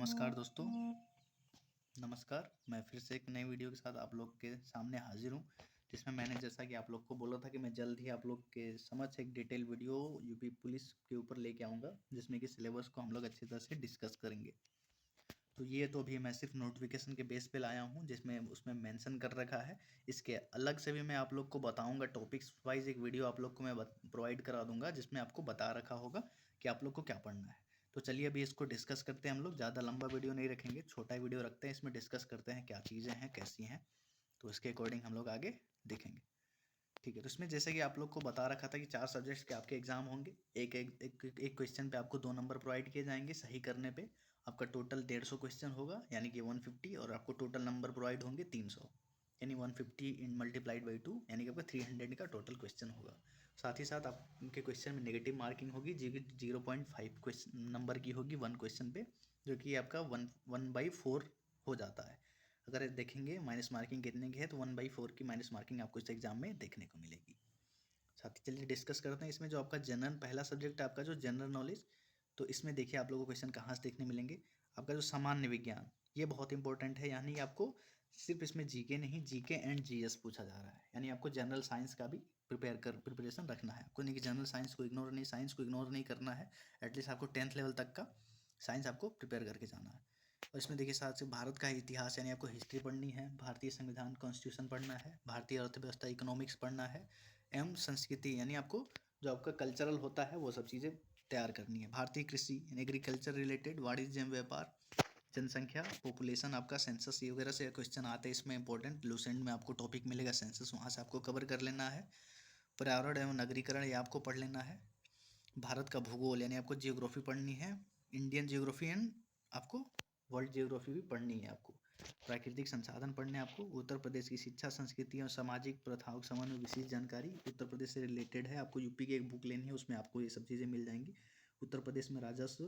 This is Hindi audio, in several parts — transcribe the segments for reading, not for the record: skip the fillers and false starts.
नमस्कार दोस्तों। नमस्कार, मैं फिर से एक नई वीडियो के साथ आप लोग के सामने हाजिर हूँ, जिसमें मैंने जैसा कि आप लोग को बोला था कि मैं जल्द ही आप लोग के समक्ष एक डिटेल वीडियो यूपी पुलिस के ऊपर लेके आऊँगा, जिसमें कि सिलेबस को हम लोग अच्छी तरह से डिस्कस करेंगे। तो ये तो अभी मैं सिर्फ नोटिफिकेशन के बेस पे लाया हूँ, जिसमें उसमें मेंशन कर रखा है। इसके अलग से भी मैं आप लोग को बताऊँगा, टॉपिक्स वाइज एक वीडियो आप लोग को मैं प्रोवाइड करा दूँगा, जिसमें आपको बता रखा होगा कि आप लोग को क्या पढ़ना है। तो चलिए अभी इसको डिस्कस करते हैं। हम लोग ज़्यादा लंबा वीडियो नहीं रखेंगे, छोटा वीडियो रखते हैं, इसमें डिस्कस करते हैं क्या चीज़ें हैं, कैसी हैं, तो इसके अकॉर्डिंग हम लोग आगे देखेंगे। ठीक है, तो इसमें जैसे कि आप लोग को बता रखा था कि 4 सब्जेक्ट्स के आपके एग्जाम होंगे। एक क्वेश्चन पे आपको 2 नंबर प्रोवाइड किए जाएंगे, सही करने पे आपका टोटल 150 क्वेश्चन होगा, यानी कि 150, और आपको टोटल नंबर प्रोवाइड होंगे 300, यानी 150 इन मल्टीप्लाइड बाई 2, यानी कि आपका 300 का टोटल क्वेश्चन होगा। साथ ही साथ आपके क्वेश्चन में नेगेटिव मार्किंग होगी, जो कि 0.5 क्वेश्चन नंबर की होगी 1 क्वेश्चन पे, जो कि आपका 1/4 हो जाता है। अगर देखेंगे माइनस मार्किंग कितने की है, तो 1/4 की माइनस मार्किंग आपको इस एग्जाम में देखने को मिलेगी। साथ ही चलिए डिस्कस करते हैं। इसमें जो आपका जनरल पहला सब्जेक्ट है आपका जो जनरल नॉलेज, तो इसमें देखिए आप लोगों को क्वेश्चन कहाँ से देखने मिलेंगे। आपका जो सामान्य विज्ञान, ये बहुत इंपॉर्टेंट है, यानी आपको सिर्फ इसमें जीके नहीं, जीके एंड जीएस पूछा जा रहा है, यानी आपको जनरल साइंस का भी प्रिपरेशन रखना है। आपको नहीं कि जनरल साइंस को इग्नोर नहीं करना है। एटलीस्ट आपको 10th लेवल तक का साइंस आपको प्रिपेयर करके जाना है। और इसमें देखिए साथ से भारत का इतिहास, यानी आपको हिस्ट्री पढ़नी है, भारतीय संविधान कॉन्स्टिट्यूशन पढ़ना है, भारतीय अर्थव्यवस्था इकोनॉमिक्स पढ़ना है, एवं संस्कृति, यानी आपको जो आपका कल्चरल होता है वो सब चीज़ें तैयार करनी है। भारतीय कृषि यानी एग्रीकल्चर रिलेटेड, वाणिज्य एवं व्यापार, जनसंख्या, पॉपुलेशन, आपका सेंसस, ये वगैरह से क्वेश्चन आते हैं इसमें इंपॉर्टेंट। लूसेंट में आपको टॉपिक मिलेगा सेंसस, वहाँ से आपको कवर कर लेना है। पर्यावरण एवं नगरीकरण, ये आपको पढ़ लेना है। भारत का भूगोल, यानी आपको जियोग्राफी पढ़नी है, इंडियन जियोग्राफी एंड आपको वर्ल्ड जियोग्राफी भी पढ़नी है। आपको प्राकृतिक संसाधन पढ़ने हैं आपको। उत्तर प्रदेश की शिक्षा, संस्कृति और सामाजिक प्रथाओं के संबंध में विशेष जानकारी उत्तर प्रदेश से रिलेटेड है। आपको यूपी की एक बुक लेनी है, उसमें आपको ये सब चीज़ें मिल जाएंगी। उत्तर प्रदेश में राजस्व,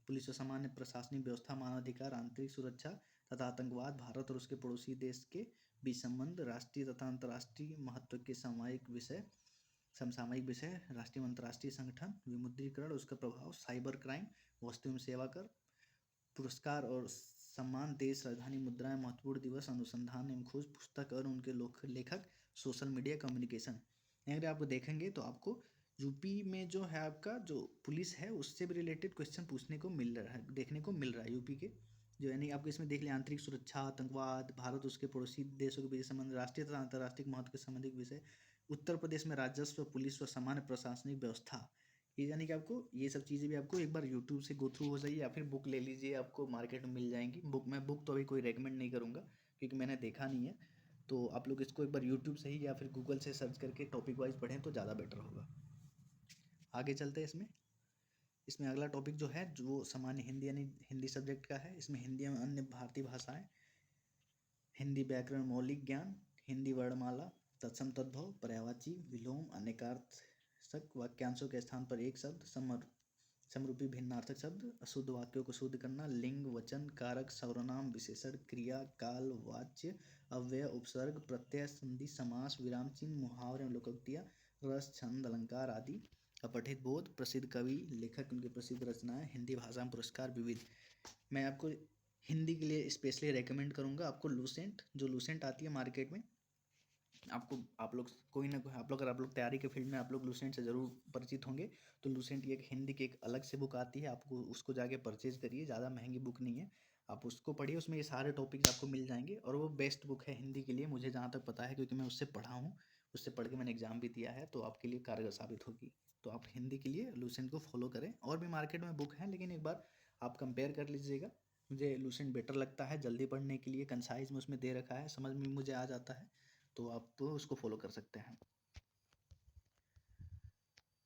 पुलिस और सामान्य प्रशासनिक व्यवस्था, मानवाधिकार, आंतरिक सुरक्षा तथा आतंकवाद, भारत और उसके पड़ोसी देश के बीच संबंध, राष्ट्रीय तथा अंतर्राष्ट्रीय महत्व के समसामयिक विषय, राष्ट्रीय अंतर्राष्ट्रीय संगठन, विमुद्रीकरण, उसका प्रभाव, साइबर क्राइम, वस्तु एवं सेवा कर, पुरस्कार और सम्मान, देश, राजधानी मुद्राएं, महत्वपूर्ण दिवस, अनुसंधान एवं खोज, पुस्तक और उनके लेखक, सोशल मीडिया, कम्युनिकेशन। अगर आप देखेंगे तो आपको यूपी में जो है आपका जो पुलिस है उससे भी रिलेटेड क्वेश्चन पूछने को मिल रहा है, देखने को मिल रहा है यूपी के जो, यानी आपको इसमें देख लिया आंतरिक सुरक्षा, आतंकवाद, भारत उसके पड़ोसी देशों के बीच संबंध, राष्ट्रीय तथा अंतर्राष्ट्रीय महत्व के संबंधित विषय, उत्तर प्रदेश में राजस्व, पुलिस व सामान्य प्रशासनिक व्यवस्था, ये यानी कि आपको ये सब चीज़ें भी आपको एक बार यूट्यूब से गो थ्रू हो जाइए, या फिर बुक ले लीजिए, आपको मार्केट में मिल जाएंगी। बुक तो अभी कोई रेकमेंड नहीं करूँगा, क्योंकि मैंने देखा नहीं है। तो आप लोग इसको एक बार यूट्यूब से ही या फिर गूगल से सर्च करके टॉपिक वाइज पढ़ें तो ज़्यादा बेटर होगा। आगे चलते हैं। इसमें अगला टॉपिक जो है जो सामान्य हिंदी, यानी हिंदी सब्जेक्ट का है। इसमें हिंदी एवं अन्य भारतीय भाषाएं, हिंदी व्याकरण, मौलिक ज्ञान, हिंदी वर्णमाला, तत्सम तद्भव, पर्यायवाची, विलोम, अनेकार्थक वाक्यांशों के स्थान पर एक शब्द, समरूपी भिन्नार्थक शब्द, अशुद्ध वाक्यों को शुद्ध करना, लिंग, वचन, कारक, सर्वनाम, विशेषण, क्रिया, काल, वाच्य, अव्यय, उपसर्ग, प्रत्यय, संधि, समास, विराम चिन्ह, मुहावरे एवं लोकोक्तियाँ, रस, छंद, अलंकार आदि, अपठित बोध, प्रसिद्ध कवि, लेखक, उनकी प्रसिद्ध रचनाएं, हिंदी भाषा में पुरस्कार, विविध। मैं आपको हिंदी के लिए स्पेशली रेकमेंड करूँगा आपको लूसेंट, जो लूसेंट आती है मार्केट में, आप लोग कोई ना कोई, आप लोग तैयारी के फील्ड में आप लोग लूसेंट से ज़रूर परिचित होंगे। तो लूसेंट ये एक हिंदी की एक अलग से बुक आती है, आपको उसको जाके परचेज करिए, ज़्यादा महंगी बुक नहीं है, आप उसको पढ़िए, उसमें ये सारे टॉपिक्स आपको मिल जाएंगे, और वो बेस्ट बुक है हिंदी के लिए, मुझे जहाँ तक पता है, क्योंकि मैं उससे पढ़ा हूँ, उससे पढ़ के मैंने एग्जाम भी दिया है, तो आपके लिए कारगर साबित होगी। तो आप हिंदी के लिए लूसेंट को फॉलो करें। और भी मार्केट में बुक हैं, लेकिन एक बार आप कंपेयर कर लीजिएगा। मुझे लूसेंट बेटर लगता है जल्दी पढ़ने के लिए, कंसाइज में उसमें दे रखा है, समझ में मुझे आ जाता है, तो आप तो उसको फॉलो कर सकते हैं।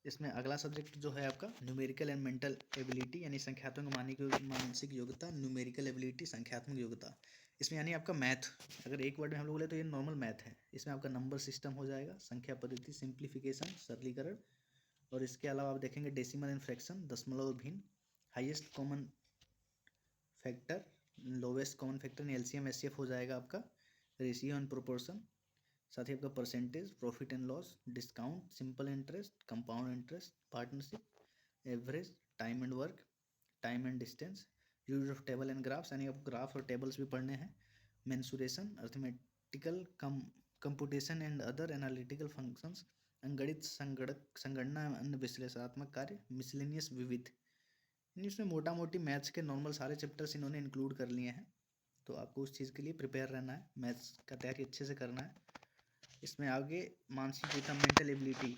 इसमें अगला सब्जेक्ट जो है आपका न्यूमेरिकल एंड मेंटल एबिलिटी, यानी संख्यात्मक मानसिक योग्यता, न्यूमेरिकल एबिलिटी, संख्यात्मक योग्यता। इसमें यानी आपका मैथ, अगर एक वर्ड में हम लोग बोले तो ये नॉर्मल मैथ है। इसमें आपका नंबर सिस्टम हो जाएगा, संख्या पद्धति, सिंप्लीफिकेशन, सरलीकरण, और इसके अलावा आप देखेंगे डेसिमल एंड फ्रैक्शन, दशमलव और भिन्न, highest common factor, lowest common factor, LCM HCF हो जाएगा आपका, रेशियो एंड प्रोपोर्शन, साथ ही आपका percentage, profit and loss, discount, simple interest, compound interest, partnership, average, time and work, time and distance, use of table and graphs, यानी आपको ग्राफ और टेबल्स भी पढ़ने हैं। Mensuration, arithmetical computation and other analytical functions, अंगणित संगणना एवं अन्य विश्लेषणात्मक कार्य, मिसलेनियस विविध। इसमें मोटा मोटी मैथ्स के नॉर्मल सारे चैप्टर्स इन्होंने इंक्लूड कर लिए हैं। तो आपको उस चीज़ के लिए प्रिपेयर रहना है, मैथ्स का तैयारी अच्छे से करना है। इसमें आगे मानसिक क्षमता, mental ability,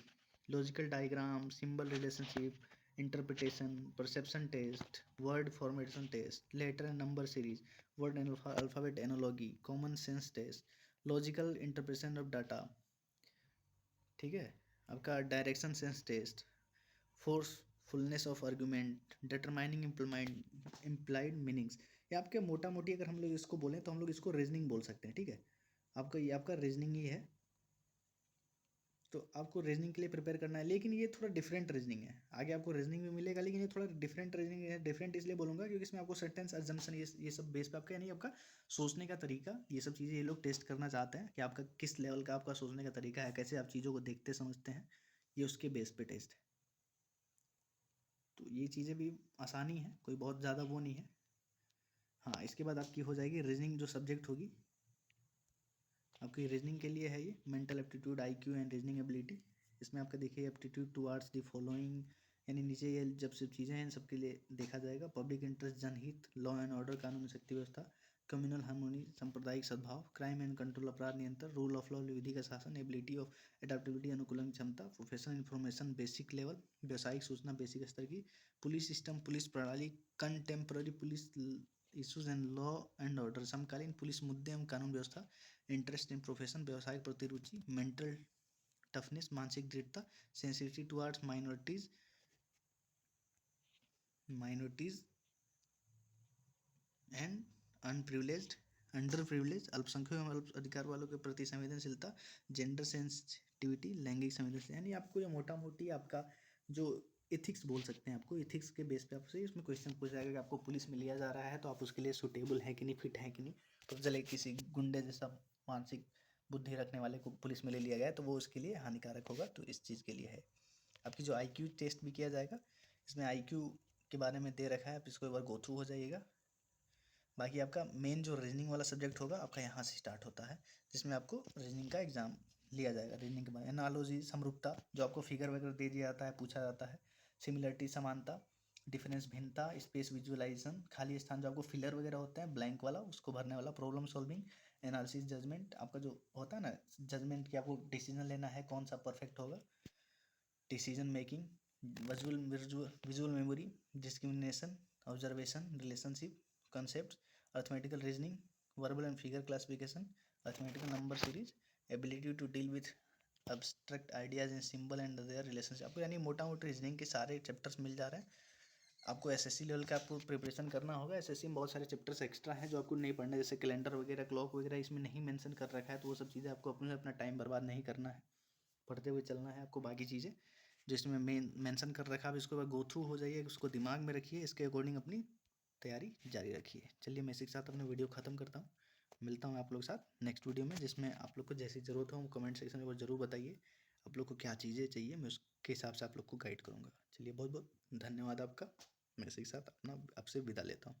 logical diagram, symbol relationship, interpretation, perception test, word formation test, letter and number series, word and alphabet analogy, common sense test, logical interpretation of data, ठीक है। आपका direction sense test, forcefulness of argument, determining implied meanings. ये आपके मोटा मोटी अगर हम लोग इसको बोलें तो हम लोग इसको रीजनिंग बोल सकते हैं, ठीक है। आपका ये आपका रीजनिंग ही है, तो आपको रीजनिंग के लिए प्रिपेयर करना है। लेकिन ये थोड़ा डिफरेंट रीजनिंग है, आगे आपको रीजनिंग भी मिलेगा, लेकिन ये थोड़ा डिफरेंट रीजनिंग है। डिफरेंट इसलिए बोलूँगा क्योंकि इसमें आपको सेंटेंस अजम्पशन ये सब बेस पे आपका, यानी आपका सोचने का तरीका, ये सब चीज़ें ये लोग टेस्ट करना चाहते हैं कि आपका किस लेवल का आपका सोचने का तरीका है, कैसे आप चीज़ों को देखते समझते हैं, ये उसके बेस पे टेस्ट है। तो ये चीज़ें भी आसानी है, कोई बहुत ज़्यादा वो नहीं है। हाँ, इसके बाद आपकी हो जाएगी रीजनिंग जो सब्जेक्ट होगी आपकी रीजनिंग के लिए है, ये mental aptitude, IQ and reasoning ability. इसमें आपका देखिए एप्टीट्यूड टुवार्ड्स द फॉलोइंग, यानी नीचे ये जब सब चीज़ें हैं इन सबके लिए देखा जाएगा। पब्लिक इंटरेस्ट, जनहित, लॉ एंड ऑर्डर, कानून शक्ति व्यवस्था, कम्युनल हार्मोनी, सांप्रदायिक सद्भाव, क्राइम एंड कंट्रोल, अपराध नियंत्रण, रूल ऑफ लॉ, विधि का शासन, एबिलिटी ऑफ एडेप्टेबिलिटी, अनुकूलन क्षमता, प्रोफेशनल इंफॉर्मेशन बेसिक लेवल, व्यवसायिक सूचना बेसिक स्तर की, पुलिस सिस्टम, पुलिस प्रणाली, contemporary police issues and law and order, समकालीन पुलिस मुद्दे एवं कानून व्यवस्था, इंटरेस्ट इन प्रोफेशन, व्यवसायिक प्रतिरुचि, मेंटल टफनेस, मानसिक दृढ़ता, sensitivity towards minorities and unprivileged, under privilege, अल्पसंख्यक एवं अल्प अधिकार वालों के प्रति संवेदनशीलता, जेंडर सेंसिटिविटी, लैंगिक संवेदनशीलता। यानी आपको ये मोटा मोटी आपका जो एथिक्स बोल सकते हैं, आपको एथिक्स के बेस पे आपसे इसमें क्वेश्चन पूछा जाएगा कि आपको पुलिस में लिया जा रहा है तो आप उसके लिए सुटेबल है कि नहीं, फिट है कि नहीं। तो चले किसी गुंडे जैसा मानसिक बुद्धि रखने वाले को पुलिस में ले लिया गया है तो वो उसके लिए हानिकारक होगा, तो इस चीज़ के लिए है। आपकी जो आईक्यू टेस्ट भी किया जाएगा, इसमें आईक्यू के बारे में दे रखा है, आप इसको एक बार गो थ्रू हो जाइएगा। बाकी आपका मेन जो रीजनिंग वाला सब्जेक्ट होगा आपका यहाँ से स्टार्ट होता है, जिसमें आपको रीजनिंग का एग्जाम लिया जाएगा। रीजनिंग के बाद एनालॉजी, समरूपता, जो आपको फिगर वगैरह दे दिया जाता है, पूछा जाता है, सिमिलरिटी, समानता, डिफरेंस, भिन्नता, स्पेस विजुअलाइजेशन, खाली स्थान जो आपको फिलर वगैरह होते हैं ब्लैंक वाला उसको भरने वाला, प्रॉब्लम सॉल्विंग, एनालिसिस, जजमेंट, आपका जो होता है ना जजमेंट कि आपको डिसीजन लेना है कौन सा परफेक्ट होगा, decision making, visual memory, discrimination, observation, relationship, concepts, arithmetical reasoning, verbal and figure classification, arithmetical number series, ability to deal with abstract ideas in symbol and their relationship। आपको यानी मोटा मोटी रीजनिंग के सारे चैप्टर्स मिल जा रहे हैं। आपको एसएससी लेवल का आपको प्रिपरेशन करना होगा। एसएससी में बहुत सारे चैप्टर्स एक्स्ट्रा हैं जो आपको नहीं पढ़ना, जैसे कैलेंडर वगैरह, क्लॉक वगैरह इसमें नहीं मेंशन कर रखा है, तो वो सब चीज़ें आपको अपना टाइम बर्बाद नहीं करना है, पढ़ते हुए चलना है आपको। बाकी चीज़ें जिसमें मेंशन कर रखा है इसको गो थ्रू हो जाइए, उसको दिमाग में रखिए, इसके अकॉर्डिंग अपनी तैयारी जारी रखिए। चलिए मैं इसी के साथ अपना वीडियो ख़त्म करता हूँ, मिलता हूँ आप लोग के साथ नेक्स्ट वीडियो में, जिसमें आप लोग को जैसी ज़रूरत हो कमेंट सेक्शन में वो ज़रूर बताइए आप लोग को क्या चीज़ें चाहिए, मैं उसके हिसाब से आप लोग को गाइड करूँगा। चलिए बहुत बहुत धन्यवाद आपका, मैं इसी के साथ अपना आपसे विदा लेता हूँ।